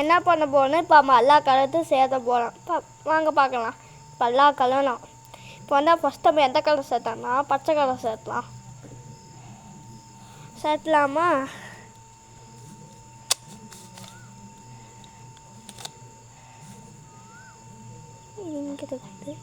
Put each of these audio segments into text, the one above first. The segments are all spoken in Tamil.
என்ன பண்ண போகிறோன்னா இப்போ நம்ம எல்லா கலர்த்தையும் சேர்த்த போகிறோம். வாங்க பார்க்கலாம். இப்போ எல்லா கலரும் இப்போ வந்து ஃபஸ்ட் நம்ம எந்த கலர் சேர்த்தோம்னா பச்சை கலர் சேர்த்தலாமா? இங்கே இருக்குது.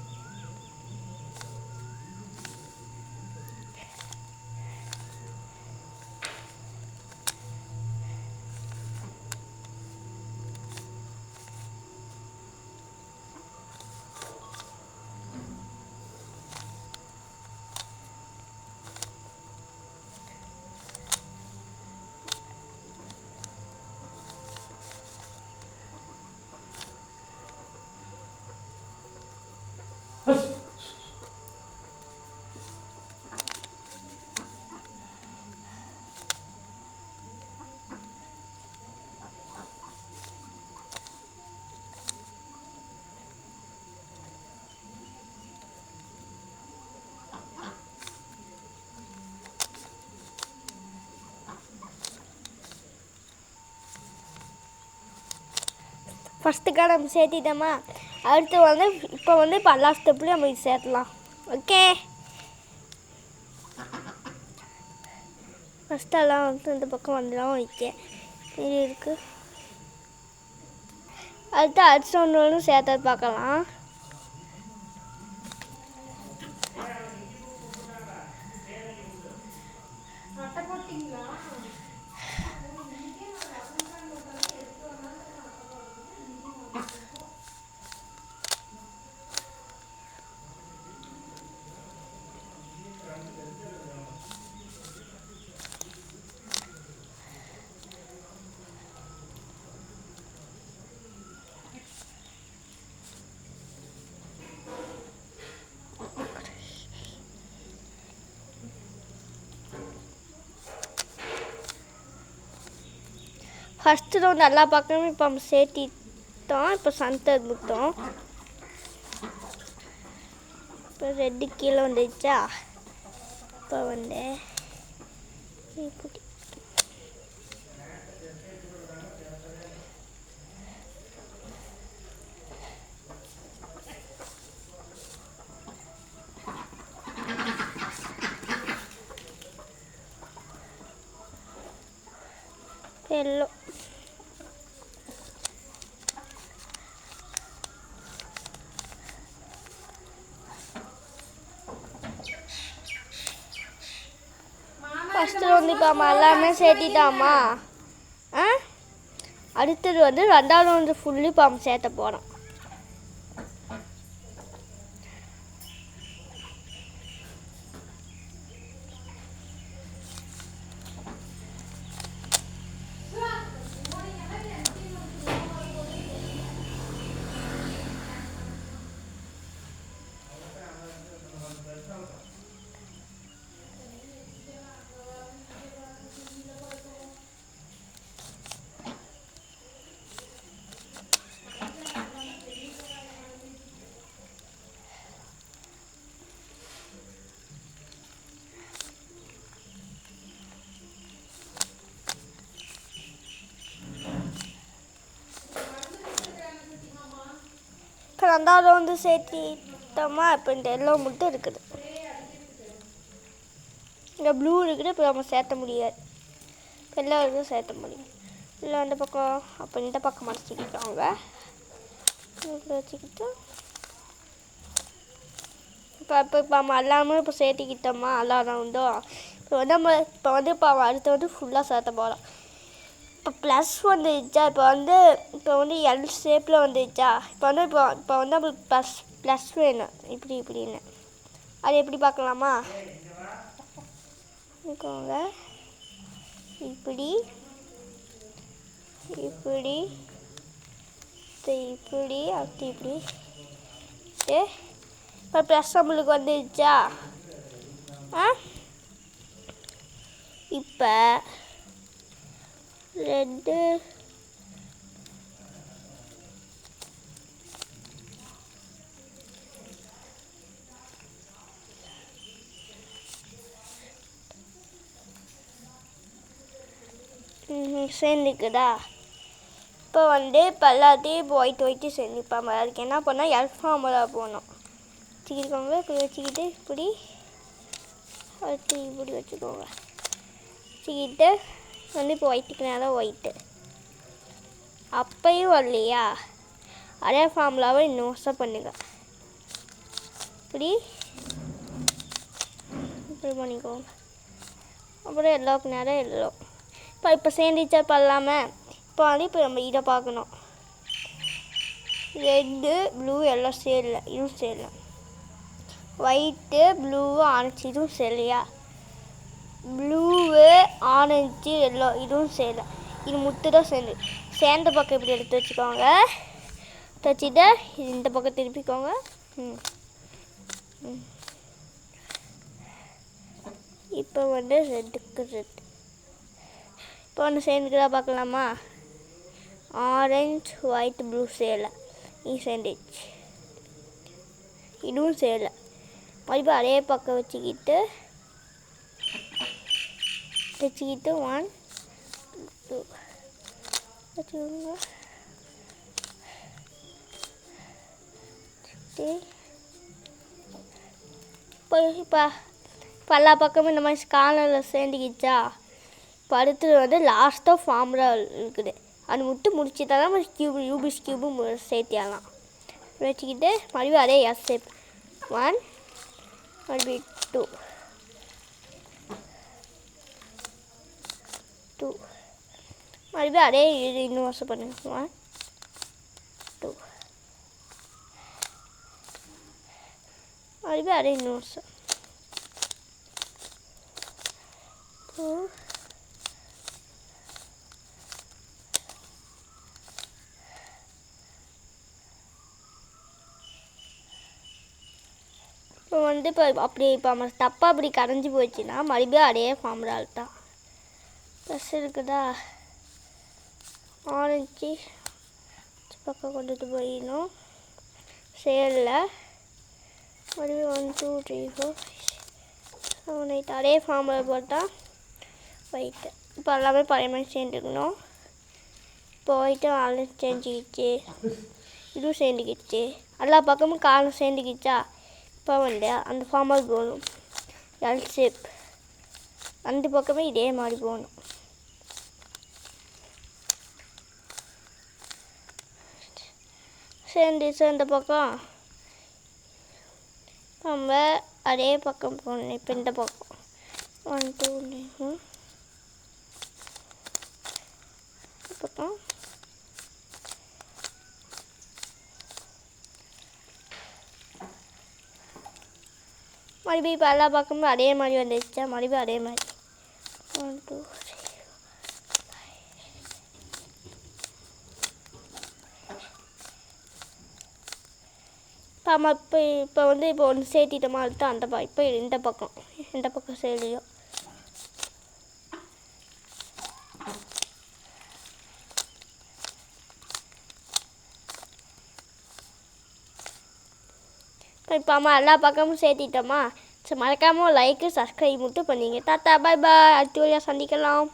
ஃபஸ்ட்டு கார்டு நம்ம சேர்த்திட்டோமா? அடுத்து வந்து இப்போ எல்லா ஸ்டெப்லையும் நம்ம இது சேர்த்தலாம். ஓகே, ஃபஸ்ட்டு எல்லாம் வந்து இந்த பக்கம் வந்துடும். வைக்க இது இருக்குது. அடுத்து ஒன்று சேர்த்து பார்க்கலாம். ஃபஸ்ட்டு ரவுண்ட் எல்லா பக்கமும் இப்போ நம்ம சேர்த்திட்டோம். இப்போ சென்டர் முட்டோம். இப்போ ரெட்டு கீழே வந்துடுச்சா? இப்போ வந்து இப்படி எல்லோ ஃபஸ்ட்டு வந்து இப்போ நம்ம எல்லாமே சேர்த்திட்டாமா? அடுத்தது வந்து ரெண்டாவது வந்து ஃபுல்லு இப்போ நம்ம சேர்த்த போகிறோம். ரெண்டாவது வந்து சேர்த்திட்டோமா? இப்போ இந்த எல்லோ மட்டும் இருக்குது. இந்த ப்ளூ இருக்குது. இப்போ நம்ம சேர்த்த முடியாது. எல்லோ இருக்குது சேர்த்த முடியும். இல்லை அந்த பக்கம். அப்போ இந்த பக்கம் மறைச்சிக்கிட்டோங்க. வச்சுக்கிட்டு இப்போ நம்ம எல்லாமே இப்போ சேர்த்திக்கிட்டோமா? எல்லா ரவுண்டும் இப்போ வந்து அடுத்து வந்து ஃபுல்லாக சேர்த்த போகிறோம். இப்போ ப்ளஸ் வந்துடுச்சா? இப்போ வந்து எல் ஷேப்பில் வந்துடுச்சா? இப்போ வந்து நம்மளுக்கு ப்ளஸ் வேணும். இப்படின்னு அது எப்படி பார்க்கலாமா? இருக்கோங்க. இப்படி இப்படி அடுத்து இப்படி. இப்போ ப்ளஸ் நம்மளுக்கு வந்துடுச்சா? இப்போ ரெட்டு சேர்ந்துக்குதா? இப்போ எல்லாத்தையும் ஒயிட்டு செஞ்சுப்பாங்க. அதுக்கு என்ன பண்ணால் எல் ஃபார்முலா போகணும். வச்சுக்கிக்கோங்க. இப்படி வச்சுக்கிட்டு இப்படி வச்சுக்கோங்க. வச்சுக்கிட்டு இப்போ ஒயிட்டுக்கு நேரம் ஒயிட்டு அப்பையும் வரலையா, அதே ஃபார்முலாவை இன்னும் வருஷம் பண்ணுங்க. இப்படி பண்ணிக்கோங்க. அப்புறம் எல்லோவுக்கு நேரம் எல்லோ. இப்போ சேர்ந்துச்சா பண்ணலாமே. இப்போ நம்ம இதை பார்க்கணும். ரெட்டு ப்ளூ எல்லாம் சேரல, இதுவும் சேரல. ஒயிட்டு ப்ளூ ஆரஞ்சு இதுவும் சேரலையா. ப்ளூவு ஆரஞ்சு எல்லோ இதுவும் சேரல. இது தான் சேர்ந்த பக்கம் இப்படி எடுத்து வச்சுக்கோங்க. வச்சுட்டு இந்த பக்கம் திருப்பிக்கோங்க. இப்போ ரெட்டுக்கு ரெட். இப்போ சேர்ந்துக்கிறதா பார்க்கலாமா. ஆரஞ்சு ஒயிட் ப்ளூ சேரல, இது சேர்ந்துச்சு. இதுவும் சேரல. மறுபடியும் அதே பக்கம் வச்சுக்கிட்டு 1 2 வச்சுக்கோங்க. இப்போ எல்லா பக்கமும் இந்த மாதிரி ஸ்காலரில் சேர்ந்துக்கிச்சா. இப்போ அடுத்தது லாஸ்ட்டாக ஃபார்முலா இருக்குது. அது மட்டும் முடிச்சு தான் நம்ம யூபிஸ் கியூபும் சேர்த்திடலாம். வச்சுக்கிட்டு மறுபடியும் அதே எஸ் ஷேப் 1 மறுபடியும் 2 மறுபடியும் அதே இன்னும் வருஷம் பண்ணுங்க. 1 2 மறுபடியும் அதே இன்னும் வருஷம் 2 இப்போ அப்படி இப்போ நம்ம தப்பாக அப்படி கரைஞ்சி போச்சுன்னா மறுபடியும் அதே ஃபார்முலால் தான். ப்ளஸ் இருக்குதா. ஆரஞ்சு பக்கம் கொண்டுட்டு போயிடணும். சேரில் மறுபடியும் 1 2 3 4 7 8 அதே ஃபார்முலா போட்டால் ஒயிட்டு. இப்போ எல்லாமே பழைய மாதிரி சேர்ந்துக்கணும். இப்போ ஒயிட்டு ஆரஞ்சு சேர்ந்துக்கிச்சு, இதுவும் சேர்ந்துக்கிச்சு, எல்லா பக்கமும் காலம் சேர்ந்துக்கிச்சா. இப்போ அந்த ஃபார்முலா போகணும். எல் ஷேப் அந்த பக்கமே இதே மாதிரி போகணும். சேர்ந்துச்சு அந்த பக்கம். நம்ம அதே பக்கம் போகணும். இப்போ இந்த பக்கம் 1 2 பக்கம் மறுபடியும் இப்போ எல்லா பக்கமும் அதே மாதிரி வந்துடுச்சா. மறுபடியும் அதே மாதிரி 1 2 3 நம்ம இப்போ இப்போ ஒன்று சேர்த்திட்டோமா. அடுத்து அந்த இப்போ இந்த பக்கம் சேலியோ. இப்போ அம்மா எல்லா பக்கமும் சேர்த்திட்டோமா. ஸோ மறக்காமல் லைக்கு சப்ஸ்கிரைப் மட்டும் பண்ணிங்க. டாட்டா பாய் பாய். அடுத்த வழியாக சந்திக்கலாம்.